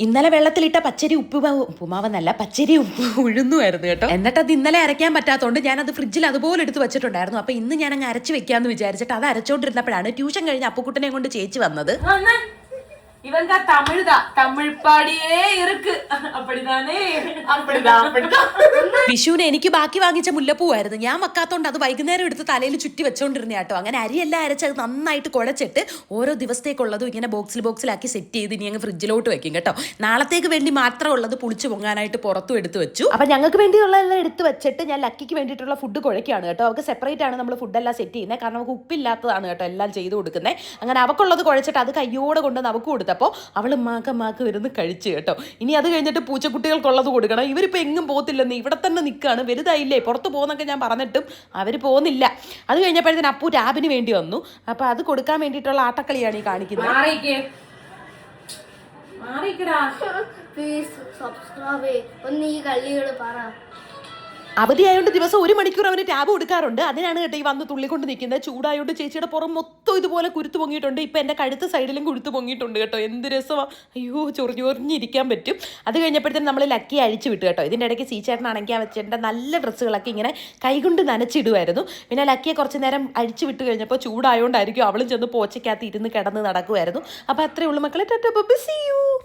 ഇന്നലെ വെള്ളത്തിലിട്ട പച്ചരി ഉപ്പുമാവെന്നല്ല പച്ചരി ഉഴുന്നുമായിരുന്നു കേട്ടോ. എന്നിട്ട് അത് ഇന്നലെ അരയ്ക്കാൻ പറ്റാത്തതുകൊണ്ട് ഞാനത് ഫ്രിഡ്ജിൽ അതുപോലെ എടുത്ത് വെച്ചിട്ടുണ്ടായിരുന്നു. അപ്പൊ ഇന്ന് ഞാൻ അങ്ങ് അരച്ച് വെക്കാന്ന് വിചാരിച്ചിട്ട് അത് അരച്ചോണ്ടിരുന്നപ്പോഴാണ് ട്യൂഷൻ കഴിഞ്ഞ അപ്പുക്കുട്ടനെ കൊണ്ട് ചേച്ചി വന്നത്. இவங்க தமிழ் தான், தமிழ் பாடியே இருக்கு. அப்படிதானே? அப்படிதான் அப்படிதான். വിഷുവിന് എനിക്ക് ബാക്കി വാങ്ങിച്ച മുല്ലപ്പൂവായിരുന്നു. ഞാൻ വെക്കാത്തോണ്ട് അത് വൈകുന്നേരം എടുത്ത് തലയിൽ ചുറ്റി വെച്ചോണ്ടിരുന്ന കേട്ടോ. അങ്ങനെ അരിയെല്ലാം അരച്ച് അത് നന്നായിട്ട് കുഴച്ചിട്ട് ഓരോ ദിവസത്തേക്കുള്ളതും ഇങ്ങനെ ബോക്സിലാക്കി സെറ്റ് ചെയ്ത് ഇനി അങ്ങ് ഫ്രിഡ്ജിലോട്ട് വെക്കും കേട്ടോ. നാളത്തേക്ക് വേണ്ടി മാത്രം ഉള്ളത് പുളിച്ച് പൊങ്ങാനായിട്ട് പുറത്തും എടുത്ത് വെച്ചു. അപ്പൊ ഞങ്ങൾക്ക് വേണ്ടിയുള്ളതെല്ലാം എടുത്ത് വെച്ചിട്ട് ഞാൻ ലക്കിക്ക് വേണ്ടിയിട്ടുള്ള ഫുഡ് കുഴക്കുകയാണ് കേട്ടോ. അവർക്ക് സെപ്പറേറ്റ് ആണ് നമ്മൾ ഫുഡെല്ലാം സെറ്റ് ചെയ്യുന്നത്. കാരണം അവർക്ക് ഉപ്പില്ലാത്തതാണ് കേട്ടോ എല്ലാം ചെയ്ത് കൊടുക്കുന്നത്. അങ്ങനെ അവക്കുള്ളത് കുഴച്ചിട്ട് അത് കയ്യോടെ കൊണ്ടുവന്ന് അവർക്ക് കൊടുത്തപ്പോൾ അവൾ മാക്ക് വരുന്ന് കഴിച്ചു കേട്ടോ. ഇനി അത് കഴിഞ്ഞിട്ട് പൂച്ചക്കുട്ടികൾക്കുള്ളത് കൊടുക്കണം. ഇവരിപ്പോൾ എങ്ങും പോകത്തില്ലെന്ന് ഇവിടെ തന്നെ നിൽക്കുകയാണ്. വലുതായില്ലേ, പുറത്ത് പോകുന്നൊക്കെ ഞാൻ പറഞ്ഞിട്ടും അവർ പോകുന്നില്ല. അത് കഴിഞ്ഞപ്പോഴത്തേന് അപ്പു ടാബിന് വേണ്ടി വന്നു. അപ്പം അത് കൊടുക്കാൻ വേണ്ടിയിട്ടുള്ള ആട്ടക്കളിയാണ് ഈ കാണിക്കുന്നത്. അവധിയായതുകൊണ്ട് ദിവസം 1 മണിക്കൂർ അവന് ടാബ് കൊടുക്കാറുണ്ട്. അതിനാണ് കേട്ടോ ഈ വന്ന് തുള്ളിക്കൊണ്ട് നിൽക്കുന്നത്. ചൂടായോണ്ട് ചേച്ചിയുടെ പുറം മൊത്തം ഇതുപോലെ കുരുത്ത് പൊങ്ങിയിട്ടുണ്ട്. ഇപ്പം എൻ്റെ കഴുത്ത് സൈഡിലും കുരുത്ത് പൊങ്ങിയിട്ടുണ്ട് കേട്ടോ. എന്ത് രസമാണ്. അയ്യോ ചൊറിഞ്ഞിരിക്കാൻ പറ്റും. അത് കഴിഞ്ഞപ്പോഴത്തേനും നമ്മൾ ലക്കി അഴിച്ചു വിട്ടു കേട്ടോ. ഇതിൻ്റെ ഇടയ്ക്ക് സീച്ചേട്ടനാണെങ്കിൽ ആ വെച്ചേണ്ട നല്ല ഡ്രസ്സുകളൊക്കെ ഇങ്ങനെ കൈകൊണ്ട് നനച്ചിടുമായിരുന്നു. പിന്നെ ലക്കിയെ കുറച്ച് നേരം അഴിച്ചു വിട്ട് കഴിഞ്ഞപ്പോൾ ചൂടായോണ്ടായിരിക്കും അവളും ചെന്ന് പോച്ചയ്ക്കകത്ത് ഇരുന്ന് കിടന്ന് നടക്കുമായിരുന്നു. അപ്പോൾ അത്രയേ ഉള്ളൂ മക്കളെ. Tata bye bye, see U.